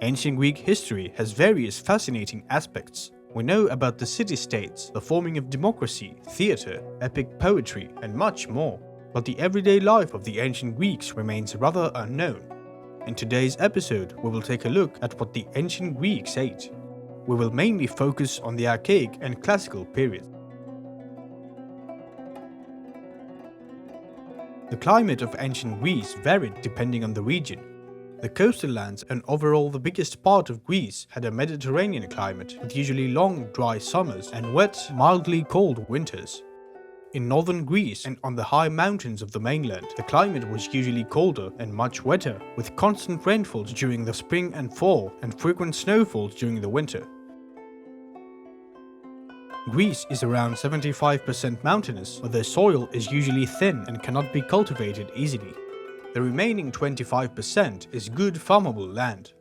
Ancient Greek history has various fascinating aspects. We know about the city-states, the forming of democracy, theatre, epic poetry, and much more. But the everyday life of the ancient Greeks remains rather unknown. In today's episode, we will take a look at what the ancient Greeks ate. We will mainly focus on the archaic and classical periods. The climate of ancient Greece varied depending on the region. The coastal lands and overall the biggest part of Greece had a Mediterranean climate with usually long, dry summers and wet, mildly cold winters. In northern Greece and on the high mountains of the mainland, the climate was usually colder and much wetter, with constant rainfalls during the spring and fall and frequent snowfalls during the winter. Greece is around 75% mountainous, but their soil is usually thin and cannot be cultivated easily. The remaining 25% is good farmable land.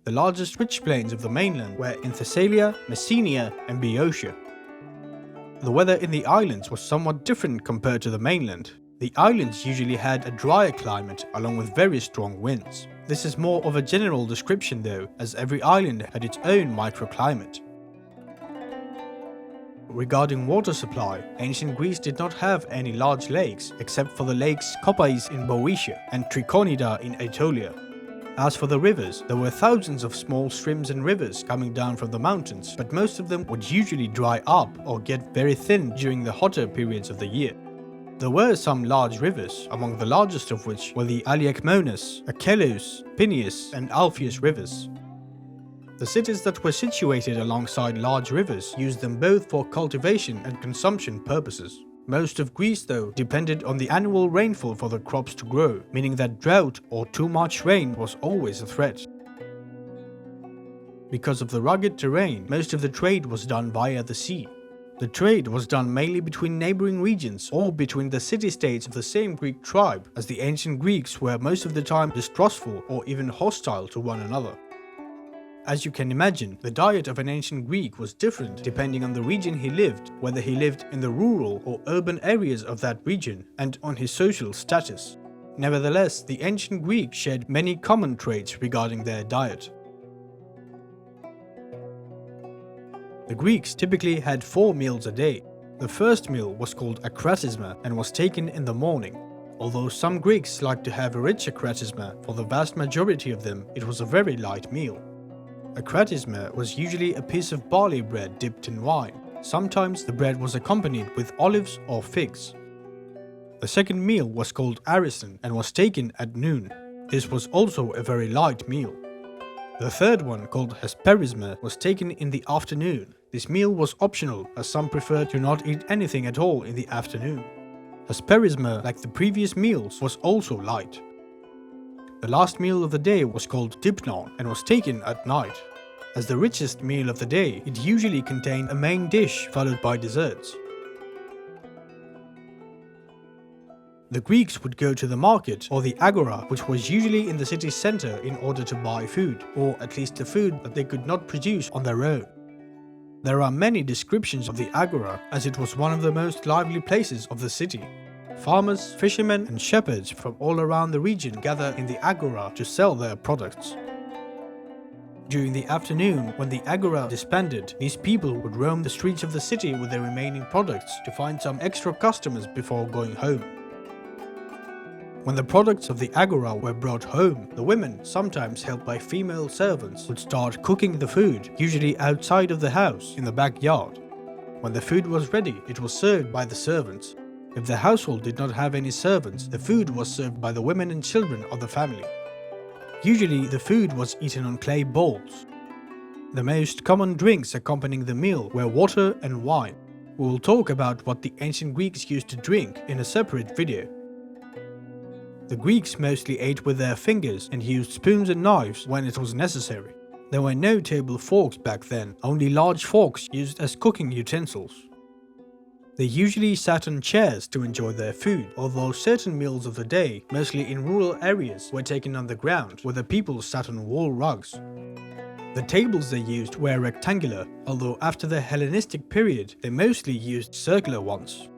The largest rich plains of the mainland were in Thessalia, Messenia, and Boeotia. The weather in the islands was somewhat different compared to the mainland. The islands usually had a drier climate along with very strong winds. This is more of a general description though, as every island had its own microclimate. Regarding water supply, ancient Greece did not have any large lakes except for the lakes Kopais in Boeotia and Trikonida in Aetolia. As for the rivers, there were thousands of small streams and rivers coming down from the mountains, but most of them would usually dry up or get very thin during the hotter periods of the year. There were some large rivers, among the largest of which were the Aliakmonas, Acheloos, Peneus and Alpheus rivers. The cities that were situated alongside large rivers used them both for cultivation and consumption purposes. Most of Greece, though, depended on the annual rainfall for the crops to grow, meaning that drought or too much rain was always a threat. Because of the rugged terrain, most of the trade was done via the sea. The trade was done mainly between neighboring regions or between the city-states of the same Greek tribe, as the ancient Greeks were most of the time distrustful or even hostile to one another. As you can imagine, the diet of an ancient Greek was different depending on the region he lived, whether he lived in the rural or urban areas of that region, and on his social status. Nevertheless, the ancient Greeks shared many common traits regarding their diet. The Greeks typically had 4 meals a day. The first meal was called akratisma and was taken in the morning. Although some Greeks liked to have a rich akratisma, for the vast majority of them it was a very light meal. Akratisma was usually a piece of barley bread dipped in wine. Sometimes the bread was accompanied with olives or figs. The second meal was called arison and was taken at noon. This was also a very light meal. The third one, called hesperisma, was taken in the afternoon. This meal was optional, as some preferred to not eat anything at all in the afternoon. Hesperisma, like the previous meals, was also light. The last meal of the day was called dipnon and was taken at night. As the richest meal of the day, it usually contained a main dish followed by desserts. The Greeks would go to the market or the Agora, which was usually in the city's center, in order to buy food, or at least the food that they could not produce on their own. There are many descriptions of the Agora, as it was one of the most lively places of the city. Farmers, fishermen and shepherds from all around the region gather in the Agora to sell their products. During the afternoon, when the Agora disbanded, these people would roam the streets of the city with their remaining products to find some extra customers before going home. When the products of the Agora were brought home, the women, sometimes helped by female servants, would start cooking the food, usually outside of the house, in the backyard. When the food was ready, it was served by the servants. If the household did not have any servants, the food was served by the women and children of the family. Usually, the food was eaten on clay bowls. The most common drinks accompanying the meal were water and wine. We will talk about what the ancient Greeks used to drink in a separate video. The Greeks mostly ate with their fingers and used spoons and knives when it was necessary. There were no table forks back then, only large forks used as cooking utensils. They usually sat on chairs to enjoy their food, although certain meals of the day, mostly in rural areas, were taken on the ground, where the people sat on wool rugs. The tables they used were rectangular, although after the Hellenistic period, they mostly used circular ones.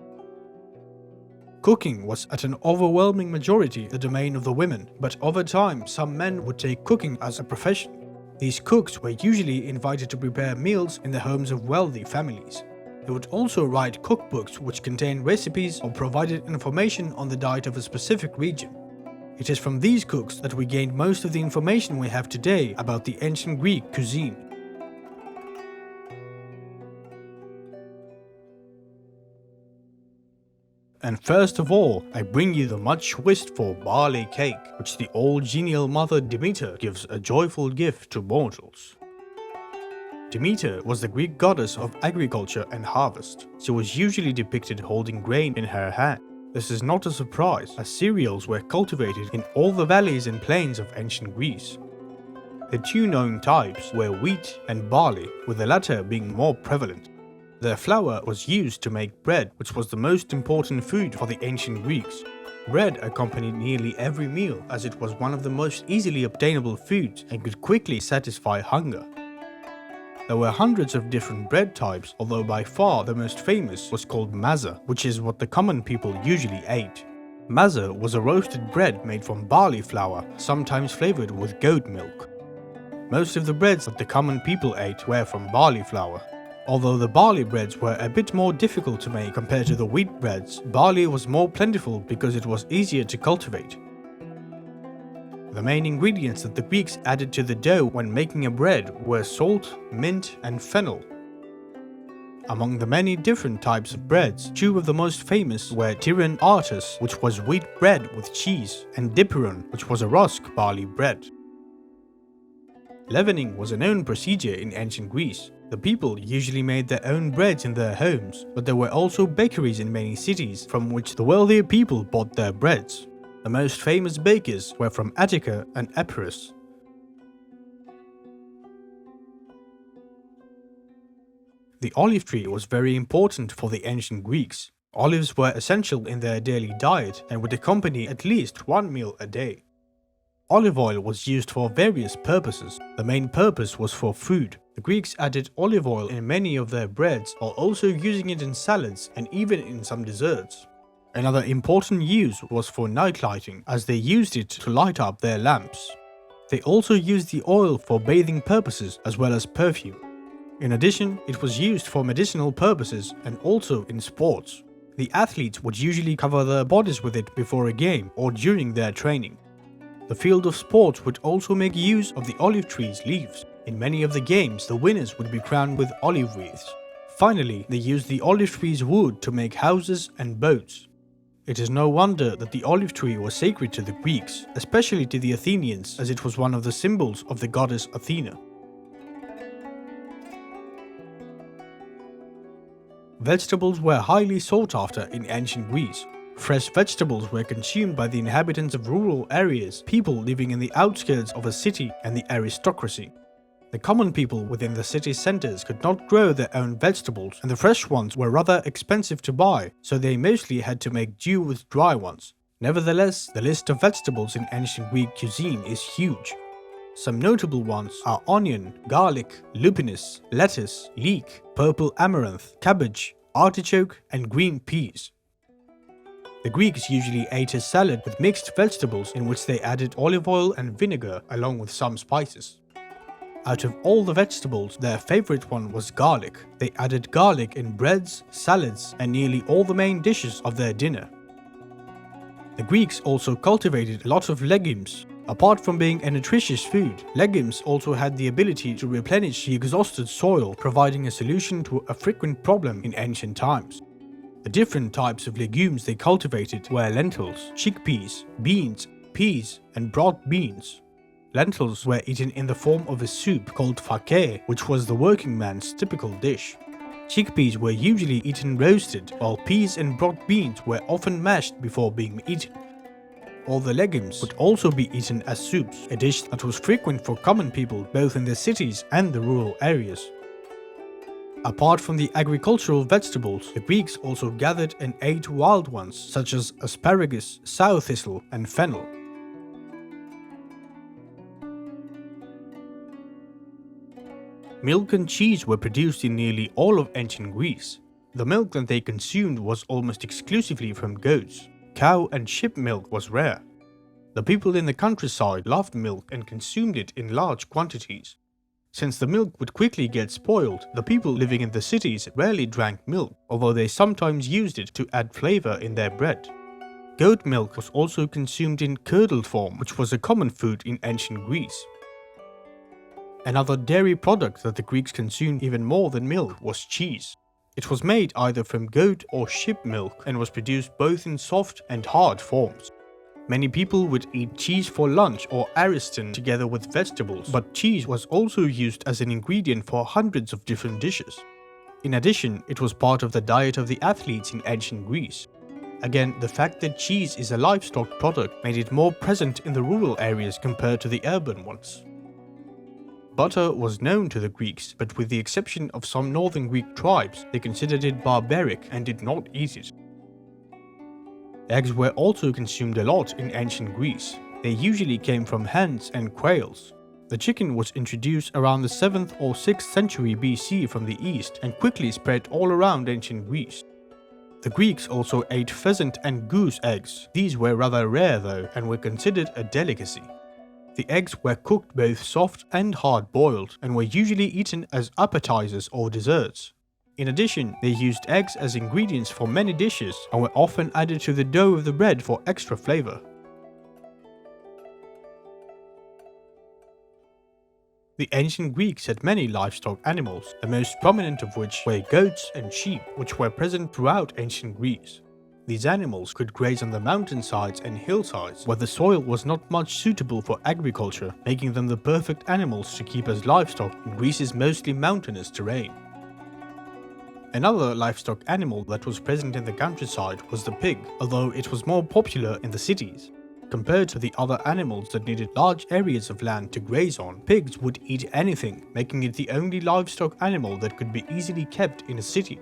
Cooking was at an overwhelming majority the domain of the women, but over time some men would take cooking as a profession. These cooks were usually invited to prepare meals in the homes of wealthy families. They would also write cookbooks which contained recipes or provided information on the diet of a specific region. It is from these cooks that we gained most of the information we have today about the ancient Greek cuisine. And first of all, I bring you the much wished for barley cake, which the old genial mother Demeter gives a joyful gift to mortals. Demeter was the Greek goddess of agriculture and harvest. She was usually depicted holding grain in her hand. This is not a surprise, as cereals were cultivated in all the valleys and plains of ancient Greece. The two known types were wheat and barley, with the latter being more prevalent. Their flour was used to make bread, which was the most important food for the ancient Greeks. Bread accompanied nearly every meal, as it was one of the most easily obtainable foods and could quickly satisfy hunger. There were hundreds of different bread types, although by far the most famous was called maza, which is what the common people usually ate. Maza was a roasted bread made from barley flour, sometimes flavored with goat milk. Most of the breads that the common people ate were from barley flour. Although the barley breads were a bit more difficult to make compared to the wheat breads, barley was more plentiful because it was easier to cultivate. The main ingredients that the Greeks added to the dough when making a bread were salt, mint, and fennel. Among the many different types of breads, two of the most famous were tiran artus, which was wheat bread with cheese, and diperon, which was a rusk barley bread. Leavening was a known procedure in ancient Greece. The people usually made their own breads in their homes, but there were also bakeries in many cities from which the wealthier people bought their breads. The most famous bakers were from Attica and Epirus. The olive tree was very important for the ancient Greeks. Olives were essential in their daily diet and would accompany at least one meal a day. Olive oil was used for various purposes. The main purpose was for food. The Greeks added olive oil in many of their breads, while also using it in salads and even in some desserts. Another important use was for night lighting, as they used it to light up their lamps. They also used the oil for bathing purposes as well as perfume. In addition, it was used for medicinal purposes and also in sports. The athletes would usually cover their bodies with it before a game or during their training. The field of sports would also make use of the olive tree's leaves. In many of the games, the winners would be crowned with olive wreaths. Finally, they used the olive tree's wood to make houses and boats. It is no wonder that the olive tree was sacred to the Greeks, especially to the Athenians, as it was one of the symbols of the goddess Athena. Vegetables were highly sought after in ancient Greece. Fresh vegetables were consumed by the inhabitants of rural areas, people living in the outskirts of a city, and the aristocracy. The common people within the city centers could not grow their own vegetables, and the fresh ones were rather expensive to buy, so they mostly had to make do with dry ones. Nevertheless, the list of vegetables in ancient Greek cuisine is huge. Some notable ones are onion, garlic, lupinus, lettuce, leek, purple amaranth, cabbage, artichoke, and green peas. The Greeks usually ate a salad with mixed vegetables in which they added olive oil and vinegar along with some spices. Out of all the vegetables, their favorite one was garlic. They added garlic in breads, salads, and nearly all the main dishes of their dinner. The Greeks also cultivated a lot of legumes. Apart from being a nutritious food, legumes also had the ability to replenish the exhausted soil, providing a solution to a frequent problem in ancient times. The different types of legumes they cultivated were lentils, chickpeas, beans, peas, and broad beans. Lentils were eaten in the form of a soup called fakeh, which was the working man's typical dish. Chickpeas were usually eaten roasted, while peas and broad beans were often mashed before being eaten. All the legumes would also be eaten as soups, a dish that was frequent for common people both in the cities and the rural areas. Apart from the agricultural vegetables, the Greeks also gathered and ate wild ones such as asparagus, sow thistle, and fennel. Milk and cheese were produced in nearly all of ancient Greece. The milk that they consumed was almost exclusively from goats. Cow and sheep milk was rare. The people in the countryside loved milk and consumed it in large quantities. Since the milk would quickly get spoiled, the people living in the cities rarely drank milk, although they sometimes used it to add flavor in their bread. Goat milk was also consumed in curdled form, which was a common food in ancient Greece. Another dairy product that the Greeks consumed even more than milk was cheese. It was made either from goat or sheep milk and was produced both in soft and hard forms. Many people would eat cheese for lunch or ariston together with vegetables, but cheese was also used as an ingredient for hundreds of different dishes. In addition, it was part of the diet of the athletes in ancient Greece. Again, the fact that cheese is a livestock product made it more present in the rural areas compared to the urban ones. Butter was known to the Greeks, but with the exception of some northern Greek tribes, they considered it barbaric and did not eat it. Eggs were also consumed a lot in ancient Greece. They usually came from hens and quails. The chicken was introduced around the 7th or 6th century BC from the east and quickly spread all around ancient Greece. The Greeks also ate pheasant and goose eggs. These were rather rare though and were considered a delicacy. The eggs were cooked both soft and hard boiled and were usually eaten as appetizers or desserts. In addition, they used eggs as ingredients for many dishes and were often added to the dough of the bread for extra flavor. The ancient Greeks had many livestock animals, the most prominent of which were goats and sheep, which were present throughout ancient Greece. These animals could graze on the mountainsides and hillsides, where the soil was not much suitable for agriculture, making them the perfect animals to keep as livestock in Greece's mostly mountainous terrain. Another livestock animal that was present in the countryside was the pig, although it was more popular in the cities. Compared to the other animals that needed large areas of land to graze on, pigs would eat anything, making it the only livestock animal that could be easily kept in a city.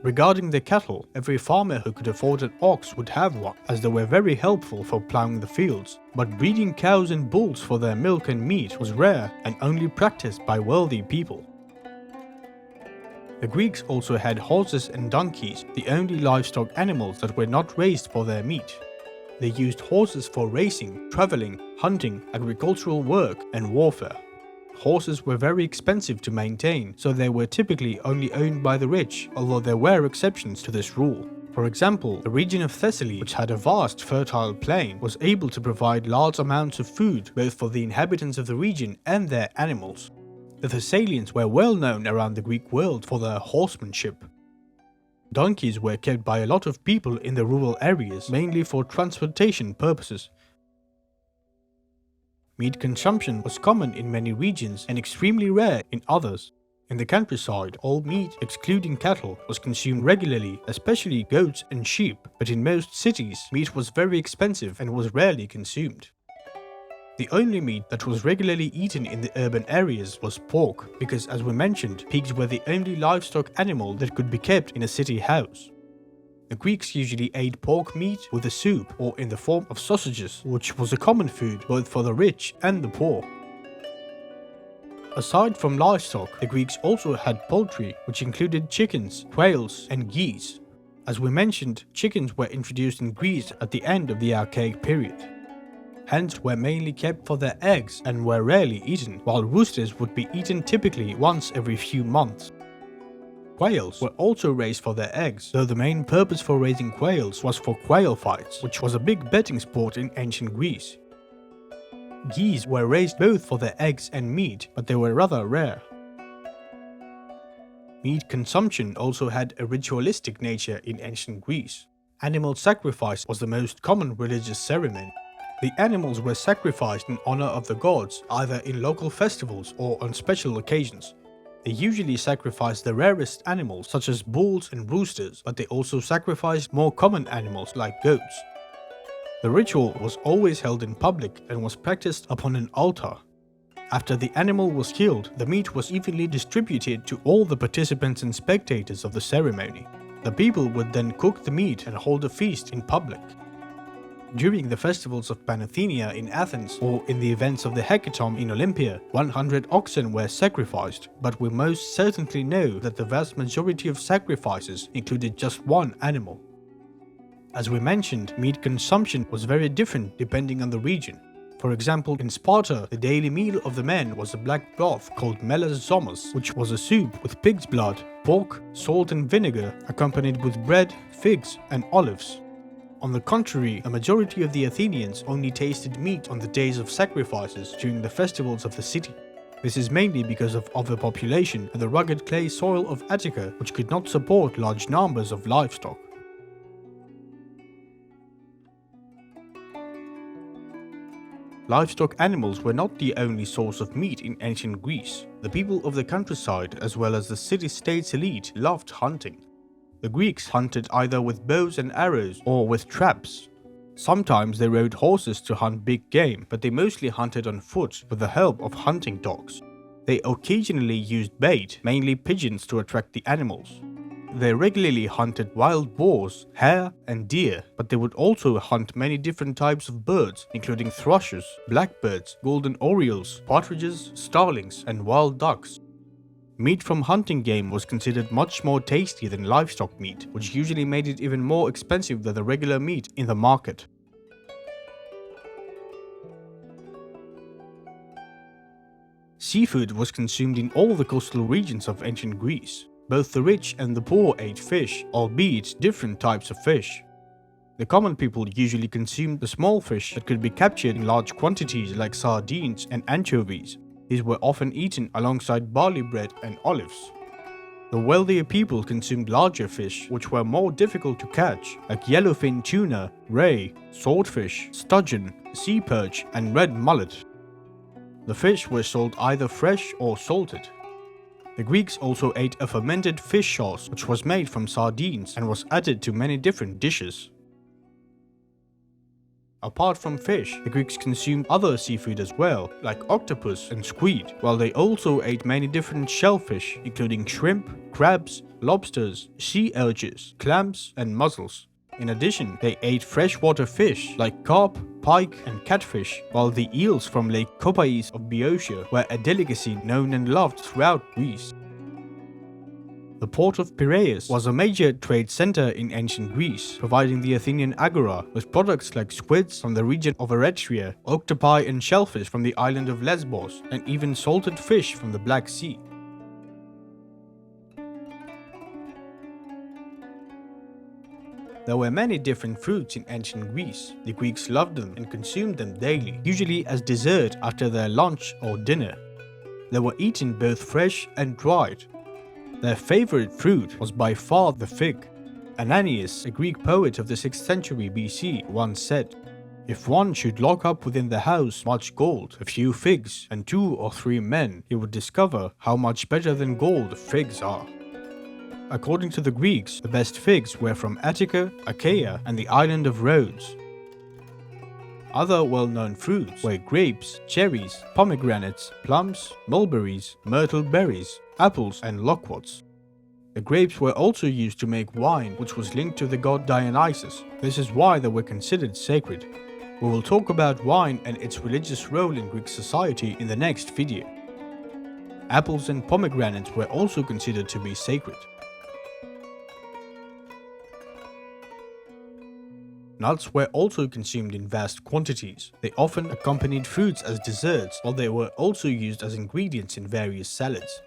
Regarding the cattle, every farmer who could afford an ox would have one, as they were very helpful for plowing the fields, but breeding cows and bulls for their milk and meat was rare and only practiced by wealthy people. The Greeks also had horses and donkeys, the only livestock animals that were not raised for their meat. They used horses for racing, traveling, hunting, agricultural work, and warfare. Horses were very expensive to maintain, so they were typically only owned by the rich, although there were exceptions to this rule. For example, the region of Thessaly, which had a vast fertile plain, was able to provide large amounts of food both for the inhabitants of the region and their animals. The Thessalians were well known around the Greek world for their horsemanship. Donkeys were kept by a lot of people in the rural areas, mainly for transportation purposes. Meat consumption was common in many regions and extremely rare in others. In the countryside, all meat, excluding cattle, was consumed regularly, especially goats and sheep, but in most cities, meat was very expensive and was rarely consumed. The only meat that was regularly eaten in the urban areas was pork, because as we mentioned, pigs were the only livestock animal that could be kept in a city house. The Greeks usually ate pork meat with a soup or in the form of sausages, which was a common food both for the rich and the poor. Aside from livestock, the Greeks also had poultry, which included chickens, quails, and geese. As we mentioned, chickens were introduced in Greece at the end of the Archaic period. Hens were mainly kept for their eggs and were rarely eaten, while roosters would be eaten typically once every few months. Quails were also raised for their eggs, though the main purpose for raising quails was for quail fights, which was a big betting sport in ancient Greece. Geese were raised both for their eggs and meat, but they were rather rare. Meat consumption also had a ritualistic nature in ancient Greece. Animal sacrifice was the most common religious ceremony. The animals were sacrificed in honor of the gods, either in local festivals or on special occasions. They usually sacrificed the rarest animals such as bulls and roosters, but they also sacrificed more common animals like goats. The ritual was always held in public and was practiced upon an altar. After the animal was killed, the meat was evenly distributed to all the participants and spectators of the ceremony. The people would then cook the meat and hold a feast in public. During the festivals of Panathenea in Athens or in the events of the Hecatomb in Olympia, 100 oxen were sacrificed, but we most certainly know that the vast majority of sacrifices included just one animal. As we mentioned, meat consumption was very different depending on the region. For example, in Sparta, the daily meal of the men was a black broth called melas zomos, which was a soup with pig's blood, pork, salt and vinegar, accompanied with bread, figs, and olives. On the contrary, a majority of the Athenians only tasted meat on the days of sacrifices during the festivals of the city. This is mainly because of overpopulation and the rugged clay soil of Attica, which could not support large numbers of livestock. Livestock animals were not the only source of meat in ancient Greece. The people of the countryside, as well as the city-state's elite, loved hunting. The Greeks hunted either with bows and arrows or with traps. Sometimes they rode horses to hunt big game, but they mostly hunted on foot with the help of hunting dogs. They occasionally used bait, mainly pigeons, to attract the animals. They regularly hunted wild boars, hare, and deer, but they would also hunt many different types of birds, including thrushes, blackbirds, golden orioles, partridges, starlings, and wild ducks. Meat from hunting game was considered much more tasty than livestock meat, which usually made it even more expensive than the regular meat in the market. Seafood was consumed in all the coastal regions of ancient Greece. Both the rich and the poor ate fish, albeit different types of fish. The common people usually consumed the small fish that could be captured in large quantities like sardines and anchovies. These were often eaten alongside barley bread and olives. The wealthier people consumed larger fish, which were more difficult to catch, like yellowfin tuna, ray, swordfish, sturgeon, sea perch, and red mullet. The fish were sold either fresh or salted. The Greeks also ate a fermented fish sauce, which was made from sardines and was added to many different dishes. Apart from fish, the Greeks consumed other seafood as well, like octopus and squid, while they also ate many different shellfish, including shrimp, crabs, lobsters, sea urchins, clams, and mussels. In addition, they ate freshwater fish like carp, pike, and catfish, while the eels from Lake Copais of Boeotia were a delicacy known and loved throughout Greece. The port of Piraeus was a major trade center in ancient Greece, providing the Athenian Agora with products like squids from the region of Eretria, octopi and shellfish from the island of Lesbos, and even salted fish from the Black Sea. There were many different fruits in ancient Greece. The Greeks loved them and consumed them daily, usually as dessert after their lunch or dinner. They were eaten both fresh and dried. Their favorite fruit was by far the fig. Ananias, a Greek poet of the 6th century BC, once said, "If one should lock up within the house much gold, a few figs, and 2 or 3 men, he would discover how much better than gold figs are." According to the Greeks, the best figs were from Attica, Achaia, and the island of Rhodes. Other well-known fruits were grapes, cherries, pomegranates, plums, mulberries, myrtle berries, apples, and loquats. The grapes were also used to make wine, which was linked to the god Dionysus. This is why they were considered sacred. We will talk about wine and its religious role in Greek society in the next video. Apples and pomegranates were also considered to be sacred. Nuts were also consumed in vast quantities. They often accompanied fruits as desserts, while they were also used as ingredients in various salads.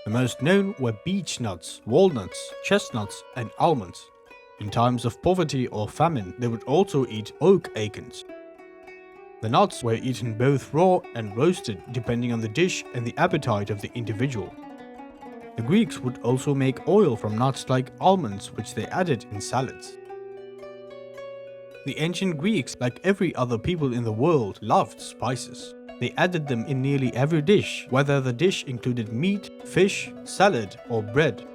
The most known were beech nuts, walnuts, chestnuts, and almonds. In times of poverty or famine, they would also eat oak acorns. The nuts were eaten both raw and roasted, depending on the dish and the appetite of the individual. The Greeks would also make oil from nuts like almonds, which they added in salads. The ancient Greeks, like every other people in the world, loved spices. They added them in nearly every dish, whether the dish included meat, fish, salad, or bread.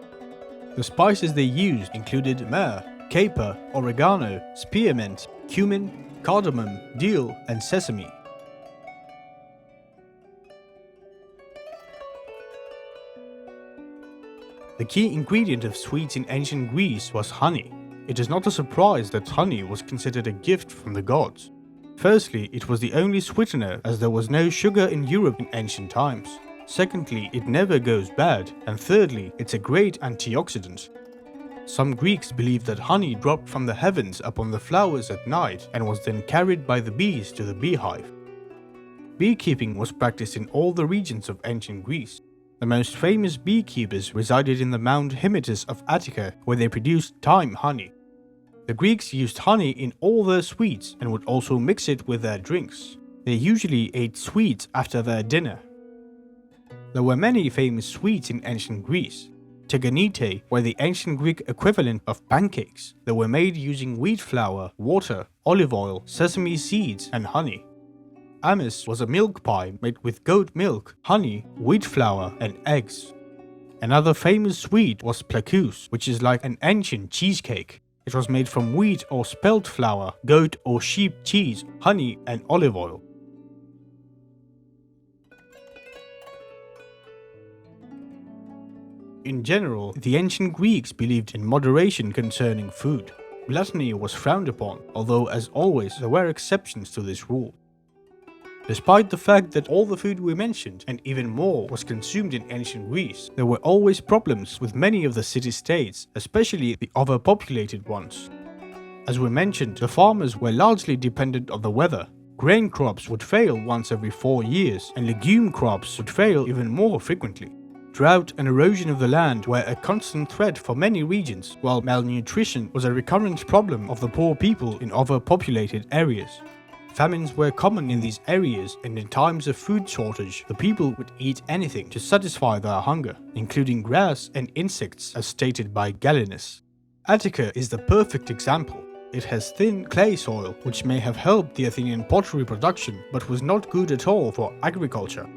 The spices they used included myrrh, caper, oregano, spearmint, cumin, cardamom, dill, and sesame. The key ingredient of sweets in ancient Greece was honey. It is not a surprise that honey was considered a gift from the gods. Firstly, it was the only sweetener, as there was no sugar in Europe in ancient times. Secondly, it never goes bad. And thirdly, it's a great antioxidant. Some Greeks believed that honey dropped from the heavens upon the flowers at night and was then carried by the bees to the beehive. Beekeeping was practiced in all the regions of ancient Greece. The most famous beekeepers resided in the Mount Hymettus of Attica, where they produced thyme honey. The Greeks used honey in all their sweets and would also mix it with their drinks. They usually ate sweets after their dinner. There were many famous sweets in ancient Greece. Tiganite were the ancient Greek equivalent of pancakes that were made using wheat flour, water, olive oil, sesame seeds, and honey. Amis was a milk pie made with goat milk, honey, wheat flour, and eggs. Another famous sweet was plakous, which is like an ancient cheesecake. It was made from wheat or spelt flour, goat or sheep cheese, honey, and olive oil. In general, the ancient Greeks believed in moderation concerning food. Gluttony was frowned upon, although as always there were exceptions to this rule. Despite the fact that all the food we mentioned, and even more, was consumed in ancient Greece, there were always problems with many of the city-states, especially the overpopulated ones. As we mentioned, the farmers were largely dependent on the weather. Grain crops would fail once every 4 years, and legume crops would fail even more frequently. Drought and erosion of the land were a constant threat for many regions, while malnutrition was a recurrent problem of the poor people in overpopulated areas. Famines were common in these areas, and in times of food shortage, the people would eat anything to satisfy their hunger, including grass and insects, as stated by Gallienus. Attica is the perfect example. It has thin clay soil, which may have helped the Athenian pottery production, but was not good at all for agriculture.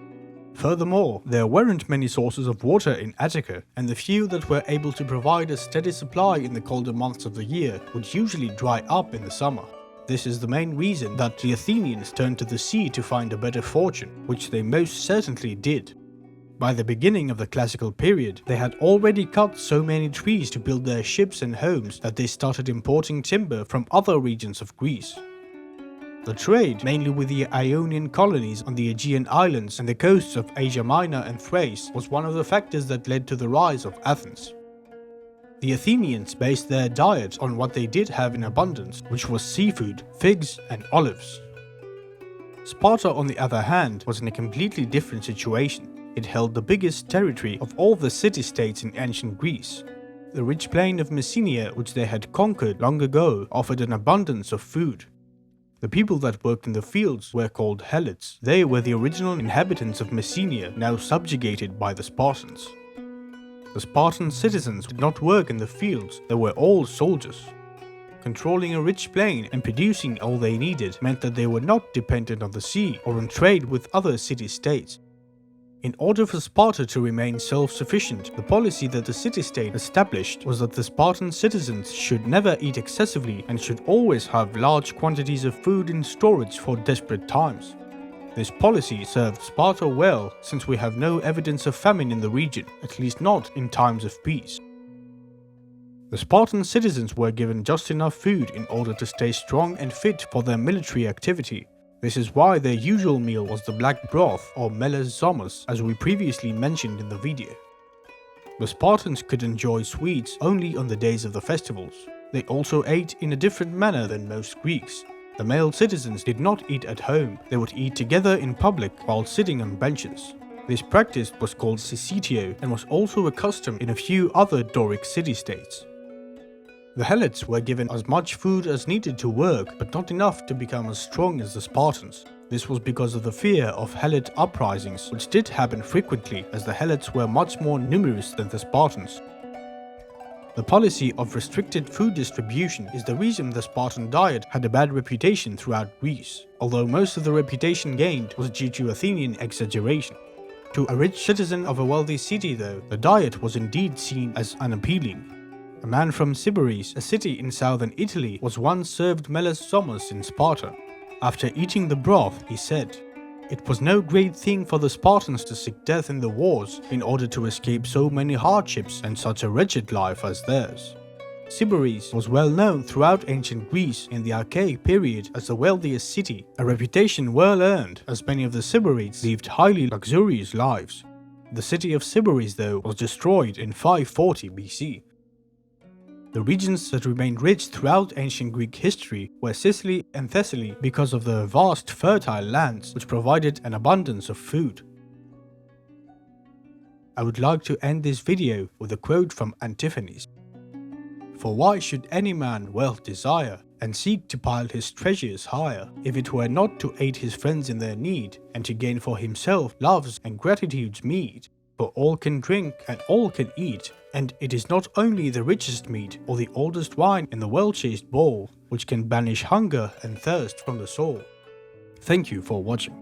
Furthermore, there weren't many sources of water in Attica, and the few that were able to provide a steady supply in the colder months of the year would usually dry up in the summer. This is the main reason that the Athenians turned to the sea to find a better fortune, which they most certainly did. By the beginning of the classical period, they had already cut so many trees to build their ships and homes that they started importing timber from other regions of Greece. The trade, mainly with the Ionian colonies on the Aegean islands and the coasts of Asia Minor and Thrace, was one of the factors that led to the rise of Athens. The Athenians based their diet on what they did have in abundance, which was seafood, figs, and olives. Sparta, on the other hand, was in a completely different situation. It held the biggest territory of all the city-states in ancient Greece. The rich plain of Messenia, which they had conquered long ago, offered an abundance of food. The people that worked in the fields were called Helots. They were the original inhabitants of Messenia, now subjugated by the Spartans. The Spartan citizens did not work in the fields, they were all soldiers. Controlling a rich plain and producing all they needed meant that they were not dependent on the sea or on trade with other city-states. In order for Sparta to remain self-sufficient, the policy that the city-state established was that the Spartan citizens should never eat excessively and should always have large quantities of food in storage for desperate times. This policy served Sparta well, since we have no evidence of famine in the region, at least not in times of peace. The Spartan citizens were given just enough food in order to stay strong and fit for their military activity. This is why their usual meal was the black broth or meles zomos, as we previously mentioned in the video. The Spartans could enjoy sweets only on the days of the festivals. They also ate in a different manner than most Greeks. The male citizens did not eat at home, they would eat together in public while sitting on benches. This practice was called syssitio and was also a custom in a few other Doric city-states. The Helots were given as much food as needed to work, but not enough to become as strong as the Spartans. This was because of the fear of Helot uprisings, which did happen frequently as the Helots were much more numerous than the Spartans. The policy of restricted food distribution is the reason the Spartan diet had a bad reputation throughout Greece, although most of the reputation gained was due to Athenian exaggeration. To a rich citizen of a wealthy city though, the diet was indeed seen as unappealing. A man from Sybaris, a city in southern Italy, was once served meles zomos in Sparta. After eating the broth, he said, "It was no great thing for the Spartans to seek death in the wars in order to escape so many hardships and such a wretched life as theirs." Sybaris was well known throughout ancient Greece in the Archaic period as the wealthiest city, a reputation well earned as many of the Sybarites lived highly luxurious lives. The city of Sybaris though was destroyed in 540 BC. The regions that remained rich throughout ancient Greek history were Sicily and Thessaly because of the vast fertile lands which provided an abundance of food. I would like to end this video with a quote from Antisthenes. "For why should any man wealth desire, and seek to pile his treasures higher, if it were not to aid his friends in their need, and to gain for himself love's and gratitude's meed? For all can drink, and all can eat, and it is not only the richest meat, or the oldest wine in the well-chased bowl, which can banish hunger and thirst from the soul." Thank you for watching.